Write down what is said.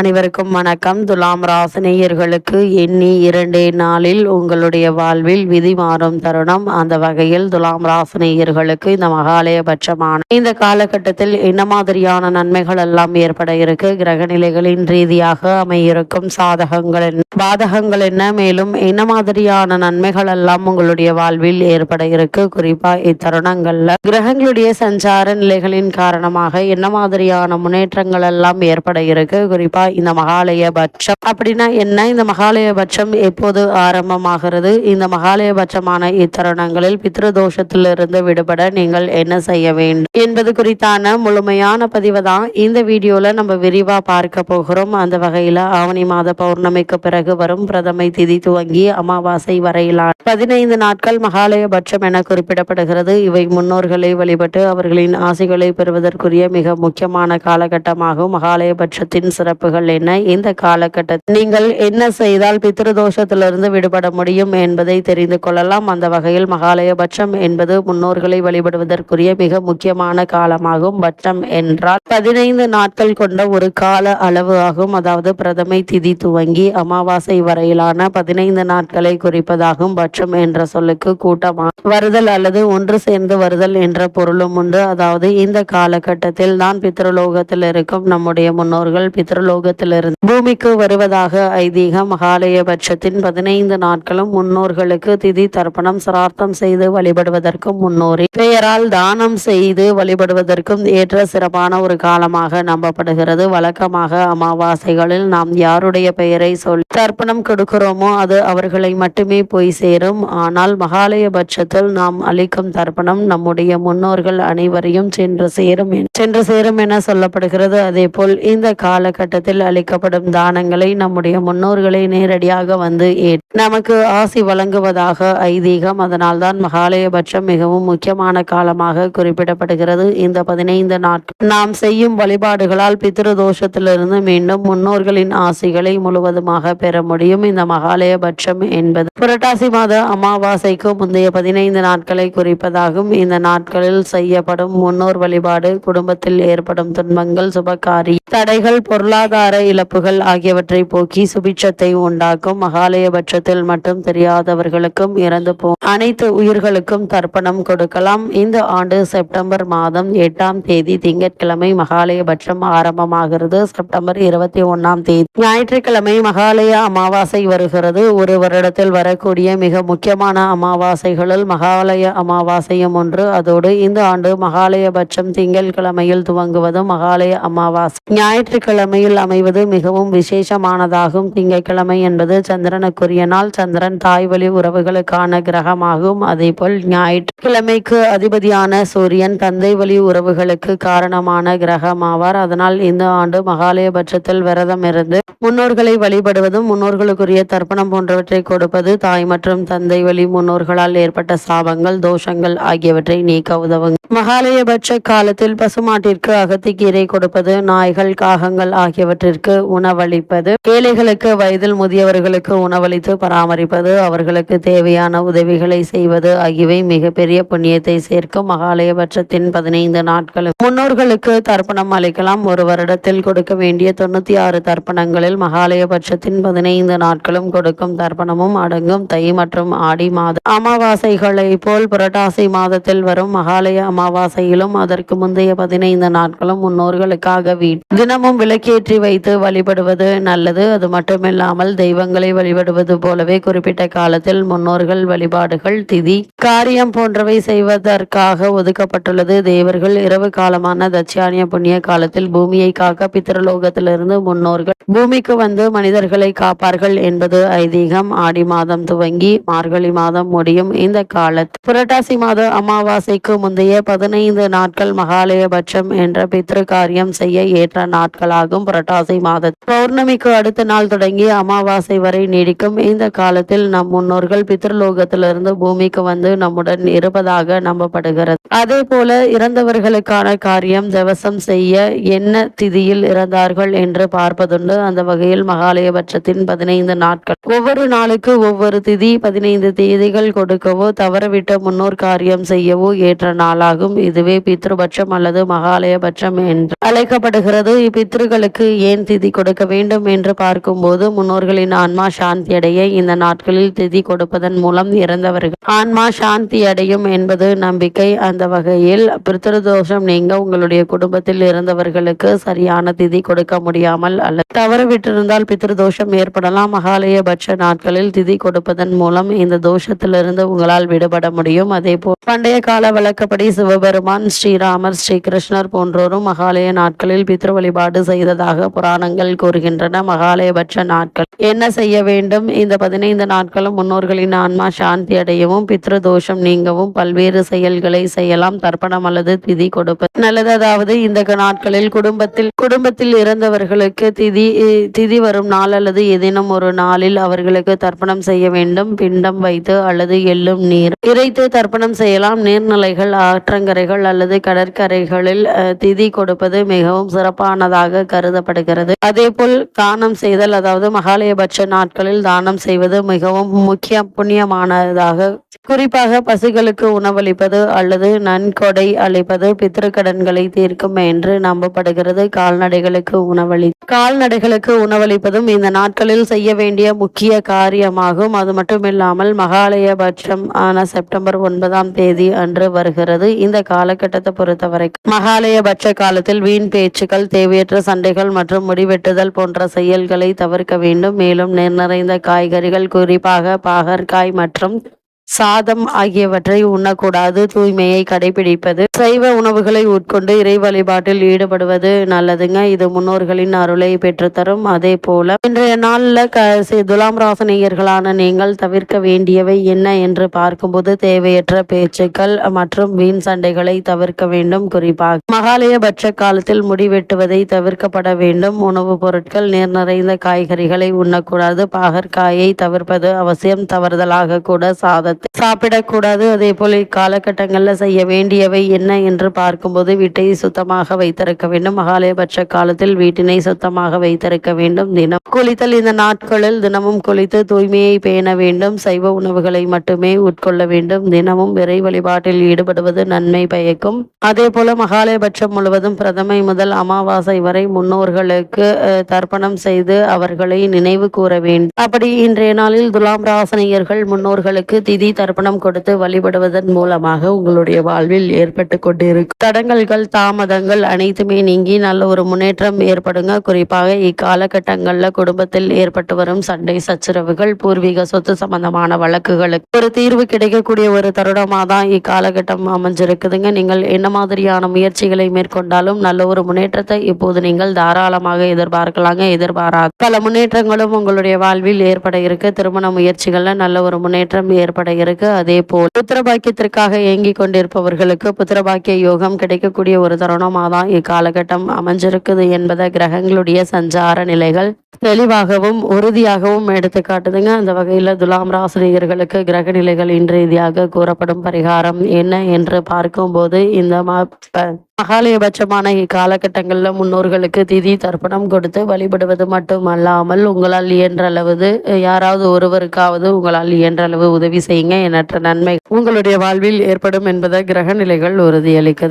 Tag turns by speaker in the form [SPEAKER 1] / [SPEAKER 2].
[SPEAKER 1] அனைவருக்கும் வணக்கம். துலாம் ராசினியர்களுக்கு எண்ணி 2 நாளில் உங்களுடைய வாழ்வில் விதி மாறும் தருணம். அந்த வகையில் துலாம் ராசினியர்களுக்கு இந்த மகாலயபட்சமான இந்த காலகட்டத்தில் என்ன மாதிரியான நன்மைகள் எல்லாம் ஏற்பட இருக்கு, கிரக நிலைகளின் ரீதியாக அமையிருக்கும் சாதகங்கள் என்ன, பாதகங்கள் என்ன, மேலும் என்ன மாதிரியான நன்மைகள் எல்லாம் உங்களுடைய வாழ்வில் ஏற்பட இருக்கு, குறிப்பா இத்தருணங்கள்ல கிரகங்களுடைய சஞ்சார நிலைகளின் காரணமாக என்ன மாதிரியான முன்னேற்றங்கள் எல்லாம் ஏற்பட இருக்கு. குறிப்பா இந்த மகாலயபட்சம் அப்படின்னா என்ன, இந்த மகாலயபட்சம் எப்போது ஆரம்பமாகிறது, இந்த மகாலயபட்சமான இத்தருணங்களில் பித்ருதோஷத்திலிருந்து விடுபட நீங்கள் என்ன செய்ய வேண்டும் என்பது குறித்தான முழுமையான பதிவை தான் இந்த வீடியோல நம்ம விரிவா பார்க்க போகிறோம். அந்த வகையில ஆவணி மாத பௌர்ணமிக்கு பிறகு வரும் பிரதமை திதி துவங்கி அமாவாசை வரையிலான 15 நாட்கள் மகாலயபட்சம் என குறிப்பிடப்படுகிறது. இவை முன்னோர்களை வழிபட்டு அவர்களின் ஆசைகளை பெறுவதற்குரிய மிக முக்கியமான காலகட்டமாகும். மகாலயபட்சத்தின் சிறப்புகள் என்ன, இந்த காலகட்டத்தில் நீங்கள் என்ன செய்தால் பித்ருதோஷத்திலிருந்து விடுபட முடியும் என்பதை தெரிந்து கொள்ளலாம். அந்த வகையில் மகாலயபட்சம் என்பது முன்னோர்களை வழிபடுவதற்குரிய மிக முக்கியமான காலமாகும். பட்சம் என்றால் 15 நாட்கள் கொண்ட ஒரு கால அளவு ஆகும். அதாவது பிரதமை திதி துவங்கி அமாவாசை வரையிலான 15 நாட்களை குறிப்பதாகும். பட்சம் என்ற சொல்லுக்கு கூட்டமாக வருதல் அல்லது ஒன்று சேர்ந்து வருதல் என்ற பொருளும் உண்டு. அதாவது இந்த காலகட்டத்தில் தான் பித்ருலோகத்தில் இருக்கும் நம்முடைய முன்னோர்கள் பித்ருலோகத்திலிருந்து பூமிக்கு வருவதாக ஐதீகம். மகாலயபட்சத்தின் 15 நாட்களும் முன்னோர்களுக்கு திதி தர்ப்பணம் சிரார்த்தம் செய்து வழிபடுவதற்கும் முன்னோரின் பெயரால் தானம் செய்து வழிபடுவதற்கும் ஏற்ற சிறப்பான ஒரு காலமாக நம்பப்படுகிறது. வழக்கமாக அமாவாசைகளில் நாம் யாருடைய பெயரை சொல்லி தர்ப்பணம் கொடுக்கிறோமோ அது அவர்களை மட்டுமே போய் சேரும். ஆனால் மகாலயபட்சத்தில் நாம் அளிக்கும் தர்ப்பணம் நம்முடைய முன்னோர்கள் அனைவரையும் சென்று சேரும் என சொல்லப்படுகிறது. அதே போல் இந்த காலகட்டத்தில் அளிக்கப்படும் தானங்களை நம்முடைய முன்னோர்களை நேரடியாக வந்து நமக்கு ஆசி வழங்குவதாக ஐதீகம். அதனால்தான் மகாலயபட்சம் மிகவும் முக்கியமான காலமாக குறிப்பிடப்படுகிறது. இந்த 15 நாட்கள் நாம் செய்யும் வழிபாடுகளால் பித்ருதோஷத்திலிருந்து மீண்டும் முன்னோர்களின் ஆசிகளை முழுவதுமாக பெற முடியும். இந்த மகாலயபட்சம் என்பது புரட்டாசி மாத அமாவாசைக்கு முந்தைய 15 நாட்களை குறிப்பதாகும். இந்த நாட்களில் செய்யப்படும் முன்னோர் வழிபாடு குடும்பத்தில் ஏற்படும் துன்பங்கள், சுபகாரி தடைகள், பொருளாதார இழப்புகள் ஆகியவற்றை போக்கி சுபிட்சத்தை உண்டாக்கும். மகாலயபட்சத்தில் மட்டும் தெரியாதவர்களுக்கும் இறந்து போ அனைத்து உயிர்களுக்கும் தர்ப்பணம் கொடுக்கலாம். இந்த ஆண்டு செப்டம்பர் மாதம் 8ஆம் தேதி திங்கட்கிழமை மகாலயபட்சம் ஆரம்பமாகிறது. செப்டம்பர் 21ஆம் தேதி ஞாயிற்றுக்கிழமை மகாலய அமாவாசை வருகிறது. ஒரு வருடத்தில் வரக்கூடிய மிக முக்கியமான அமாவாசைகளில் மகாலய அமாவாசையும் ஒன்று. அதோடு இந்த ஆண்டு மகாலயபட்சம் திங்கட்கிழமையில் துவங்குவதும் மகாலய அமாவாசை ஞாயிற்றுக்கிழமையில் அமைவது மிகவும் விசேஷமானதாகும். திங்கட்கிழமை என்பது சந்திரனுக்குரிய நாள். சந்திரன் தாய் வழி உறவுகளுக்கான கிரகமாகும். அதே போல் ஞாயிற்றுக்கிழமைக்கு அதிபதியான சூரியன் தந்தை வழி உறவுகளுக்கு காரணமான கிரகமாவார். அதனால் இந்த ஆண்டு மகாலயபட்சத்தில் விரதம் இருந்து முன்னோர்களை வழிபடுவதும் முன்னோர்களுக்குரிய தர்ப்பணம் போன்றவற்றை கொடுப்பது தாய் மற்றும் தந்தை வழி முன்னோர்களால் ஏற்பட்ட சாபங்கள், தோஷங்கள் ஆகியவற்றை நீக்க உதவும். மகாலயபட்ச காலத்தில் பசுமாட்டிற்கு அகத்திக்கீரை கொடுப்பது, நாய்கள், காகங்கள் ஆகியவற்றிற்கு உணவளிப்பது, ஏழைகளுக்கு வயதில் முதியவர்களுக்கு உணவளித்து பராமரிப்பது, அவர்களுக்கு தேவையான உதவிகளை செய்வது ஆகியவை மிகப்பெரிய புண்ணியத்தை சேர்க்கும். மகாலயபட்சத்தின் 15 நாட்களும் முன்னோர்களுக்கு தர்ப்பணம் அளிக்கலாம். ஒரு வருடத்தில் கொடுக்க வேண்டிய 96 தர்ப்பணங்களில் மகாலயபட்சத்தின் 15 நாட்களும் கொடுக்கும் தர்ப்பணமும் அடங்கும். தை மற்றும் ஆடி மாத அமாவாசைகளை போல் புரட்டாசி மாதத்தில் வரும் மகாலய அமாவாசையிலும் அதற்கு முந்தைய 15 நாட்களும் முன்னோர்களுக்காக தினமும் விளக்கேற்றி வைத்து வழிபடுவது நல்லது. அது மட்டுமில்லாமல் தெய்வங்களை வழிபடுவது போலவே குறிப்பிட்ட காலத்தில் முன்னோர்கள் வழிபாடுகள், திதி, காரியம் போன்றவை செய்வதற்காக ஒதுக்கப்பட்டுள்ளது. தேவர்கள் இரவு காலமான தட்சியானிய புண்ணிய காலத்தில் பூமியை காக்க பித்ருலோகத்திலிருந்து முன்னோர்கள் பூமிக்கு வந்து மனிதர்களை காப்பார்கள் என்பது ஐதீகம். ஆடி மாதம் துவங்கி மார்கழி மாதம் முடியும் இந்த காலத்தில் புரட்டாசி மாத அமாவாசைக்கு முந்தைய 15 நாட்கள் மகாலயபட்சம் என்ற பித்ரு காரியம் செய்ய ஏற்ற நாட்களாகும். புரட்டாசி மாத பௌர்ணமிக்கு அடுத்த நாள் தொடங்கி அமாவாசை வரை நீடிக்கும். இந்த காலத்தில் நம் முன்னோர்கள் பித்ருலோகத்திலிருந்து பூமிக்கு வந்து நம்முடன் இருப்பதாக நம்பப்படுகிறது. அதே போல இறந்தவர்களுக்கான காரியம் தவசம் செய்ய என்ன திதியில் இறந்தார்கள் என்று பார்ப்பதுண்டு. அந்த வகையில் மகாலயபட்சத்தின் 15 நாட்கள் ஒவ்வொரு நாளுக்கு ஒவ்வொரு திதி 15 தேதிகள் கொடுக்கவோ தவறவிட்ட முன்னோர் காரியம் செய்யவோ ஏற்ற நாளாகும். இதுவே பித்ருபட்சம் அல்லது மகாலயபட்சம் என்று அழைக்கப்படுகிறது. இப்பித்ருக்களுக்கு ஏன் திதி கொடுக்க கொடுக்க வேண்டும் என்று பார்க்கும்போது முன்னோர்களின் ஆன்மா சாந்தி அடைய இந்த நாட்களில் திதி கொடுப்பதன் மூலம் இறந்தவர்கள் ஆன்மா சாந்தி அடையும் என்பது நம்பிக்கை. அந்த வகையில் பித்ருதோஷம் நீங்க உங்களுடைய குடும்பத்தில் இருந்தவர்களுக்கு சரியான திதி கொடுக்க முடியாமல் அல்லது தவறு விட்டிருந்தால் பித்ருதோஷம் ஏற்படலாம். மகாலயபட்ச நாட்களில் திதி கொடுப்பதன் மூலம் இந்த தோஷத்திலிருந்து உங்களால் விடுபட முடியும். அதே போல் பண்டைய கால வழக்கப்படி சிவபெருமான், ஸ்ரீராமர், ஸ்ரீகிருஷ்ணர் போன்றோரும் மகாலய நாட்களில் பித்ரு வழிபாடு செய்ததாக புராணங்கள் கூறுகின்றன. மகாலயபட்ச நாட்கள் என்ன செய்ய வேண்டும்? இந்த 15 நாட்களும் முன்னோர்களின் ஆன்மா சாந்தி அடையவும் பித்ரு தோஷம் நீங்கவும் பல்வேறு செயல்களை செய்யலாம். தர்ப்பணம் அல்லது திதி கொடுப்பது நல்லது. அதாவது இந்த நாட்களில் குடும்பத்தில் இறந்தவர்களுக்கு திதி வரும் நாள் அல்லது ஏதேனும் ஒரு நாளில் அவர்களுக்கு தர்ப்பணம் செய்ய வேண்டும். பிண்டம் வைத்து அல்லது எள்ளும் நீர் இறைத்து தர்ப்பணம் செய்யலாம். நீர்நிலைகள், ஆற்றங்கரைகள் அல்லது கடற்கரைகளில் திதி கொடுப்பது மிகவும் சிறப்பானதாக கருதப்படுகிறது. அதேபோல் தானம் செய்தல், அதாவது மகாலயபட்ச நாட்களில் தானம் செய்வது மிகவும் புண்ணியமானதாக. குறிப்பாக பசுகளுக்கு உணவளிப்பது அல்லது நன்கொடை அளிப்பது பித்ருக்கடன்களை தீர்க்கும் என்று நம்பப்படுகிறது. கால்நடைகளுக்கு உணவளிப்பதும் இந்த நாட்களில் செய்ய வேண்டிய முக்கிய காரியமாகும். அது மட்டுமில்லாமல் மகாலயபட்சம் ஆன செப்டம்பர் 9ஆம் தேதி அன்று வருகிறது. இந்த காலகட்டத்தை பொறுத்தவரை மகாலயபட்ச காலத்தில் வீண் பேச்சுக்கள், தேவையற்ற சண்டைகள் மற்றும் முடிவெட்டுதல் போன்ற செயல்களை தவிர்க்க வேண்டும். மேலும் நீர் நிறைந்த காய்கறிகள், குறிப்பாக பாகற்காய் மற்றும் சாதம் ஆகியவற்றை உண்ணக்கூடாது. தூய்மையை கடைபிடிப்பது, சைவ உணவுகளை உட்கொண்டு இறை வழிபாட்டில் ஈடுபடுவது நல்லதுங்க. இது முன்னோர்களின் அருளை பெற்றுத்தரும். அதே போல இன்றைய நாள்ல துலாம் ராசினியர்களான நீங்கள் தவிர்க்க வேண்டியவை என்ன என்று பார்க்கும்போது தேவையற்ற பேச்சுக்கள் மற்றும் வீண் சண்டைகளை தவிர்க்க வேண்டும். குறிப்பாக மகாலயபட்ச காலத்தில் முடிவெட்டுவதை தவிர்க்கப்பட வேண்டும். உணவுப் பொருட்கள், நீர் நிறைந்த காய்கறிகளை உண்ணக்கூடாது. பாகற்காயை தவிர்ப்பது அவசியம். தவறுதலாக கூட சாப்பிடக்கூடாது. அதே போல இக்காலகட்டங்களில் செய்ய வேண்டியவை என்ன என்று பார்க்கும்போது வீட்டை சுத்தமாக வைத்திருக்க வேண்டும். மகாலயபட்ச காலத்தில் வீட்டினை சுத்தமாக வைத்திருக்க வேண்டும். தினம் குளித்தல், இந்த நாட்களில் தினமும் குளித்து தூய்மையை பேண வேண்டும். சைவ உணவுகளை மட்டுமே உட்கொள்ள வேண்டும். தினமும் இறை வழிபாட்டில் ஈடுபடுவது நன்மை பயக்கும். அதே போல மகாலயபட்சம் முழுவதும் பிரதமை முதல் அமாவாசை வரை முன்னோர்களுக்கு தர்ப்பணம் செய்து அவர்களை நினைவு கூற வேண்டும். அப்படி இன்றைய நாளில் துலாம் ராசினியர்கள் முன்னோர்களுக்கு திதி தர்ப்பணம் கொடுத்து வழிபடுவதன் மூலமாக உங்களுடைய வாழ்வில் ஏற்பட்டு கொண்டிருக்கும் தடங்கல்கள், தாமதங்கள் அனைத்துமே நீங்கி நல்ல ஒரு முன்னேற்றம் ஏற்படுங்க. குறிப்பாக இக்காலகட்டங்களில் குடும்பத்தில் ஏற்பட்டு வரும் சண்டை சச்சரவுகள், பூர்வீக சொத்து சம்பந்தமான வழக்குகளுக்கு ஒரு தீர்வு கிடைக்கக்கூடிய ஒரு தருணமாக தான் இக்காலகட்டம் அமைஞ்சிருக்குதுங்க. நீங்கள் என்ன மாதிரியான முயற்சிகளை மேற்கொண்டாலும் நல்ல ஒரு முன்னேற்றத்தை இப்போது நீங்கள் தாராளமாக எதிர்பாராத பல முன்னேற்றங்களும் உங்களுடைய வாழ்வில் ஏற்பட இருக்கு. திருமண முயற்சிகள்ல நல்ல ஒரு முன்னேற்றம் ஏற்பட இருக்கு. அதே போல் புத்திரபாக்கியத்திற்காக ஏங்கி கொண்டிருப்பவர்களுக்கு புத்திரபாக்கிய யோகம் கிடைக்கக்கூடிய ஒரு தருணமாக தான் இக்காலகட்டம் அமைஞ்சிருக்குது என்பதை கிரகங்களுடைய சஞ்சார நிலைகள் தெளிவாகவும் உறுதியாகவும் எடுத்து காட்டுதுங்க. அந்த வகையில் துலாம் ராசினியர்களுக்கு கிரக நிலைகள் இன்றீதியாக கூறப்படும் பரிகாரம் என்ன என்று பார்க்கும்போது இந்த மகாலயபட்சமான இக்காலகட்டங்களில் முன்னோர்களுக்கு திதி தர்ப்பணம் கொடுத்து வழிபடுவது மட்டுமல்லாமல் உங்களால் இயன்ற அளவு யாராவது ஒருவருக்காவது உங்களால் இயன்ற அளவு உதவி செய்யுங்க. எண்ணற்ற நன்மை உங்களுடைய வாழ்வில் ஏற்படும் என்பதை கிரக நிலைகள் உறுதியளிக்குது.